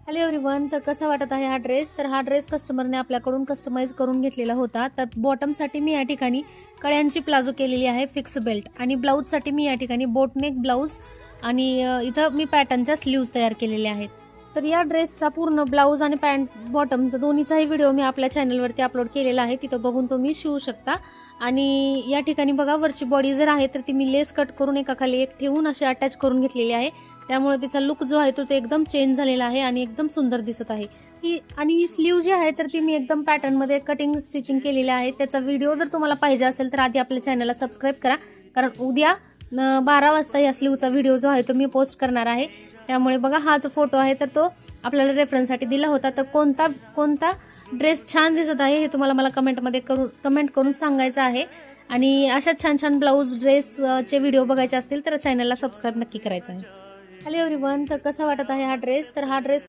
Hello everyone, तर कसा वाटत आहे हा ड्रेस? तर हा ड्रेस कस्टमरने आपल्याकडून कस्टमाइज करून घेतलेला होता। तर बॉटमसाठी मी या ठिकाणी कळ्यांची प्लाझो केलेली आहे फिक्स बेल्ट, आणि ब्लाऊजसाठी मी या ठिकाणी बोटनेक ब्लाऊज आणि इथं मी पॅटर्नच्या स्लीव्ज तयार केलेल्या आहेत। तर या ड्रेसचा पूर्ण ब्लाऊज आणि पॅन्ट बॉटमचा दोन्हीचाही व्हिडिओ मी आपल्या चॅनलवरती अपलोड केलेला आहे, तिथं बघून तुम्ही शिवू शकता। आणि या ठिकाणी बघा, वरची बॉडी जर आहे तर ती मी लेस कट करून एकाखाली एक ठेवून अशी अटॅच करून घेतलेली आहे, त्यामुळे तिचा लुक जो आहे तो एकदम चेंज झालेला आहे आणि एकदम सुंदर दिसत आहे। आणि ही स्लीव जी आहे तर ती मी एकदम पॅटर्न मध्ये कटिंग स्टिचिंग केलेली आहे। त्याचा व्हिडिओ जर तुम्हाला पाहिजे असेल तर आधी आपल्या चॅनलला सबस्क्राईब करा, कारण उद्या 12 वाजता या स्लीवचा व्हिडिओ जो आहे तो मी पोस्ट करणार आहे। त्यामुळे बघा, हा जो फोटो आहे तर तो आपल्याला रेफरन्ससाठी दिला होता। तर कोणता ड्रेस छान दिसत आहे हे तुम्हाला मला कमेंट करून सांगायचं आहे। आणि अशा छान छान ब्लाऊज ड्रेसचे व्हिडिओ बघायचे असतील तर चॅनलला सबस्क्राईब नक्की करायचं आहे। हॅलो एव्हरीवन, तर कसा वाटत आहे हा ड्रेस? तर हा ड्रेस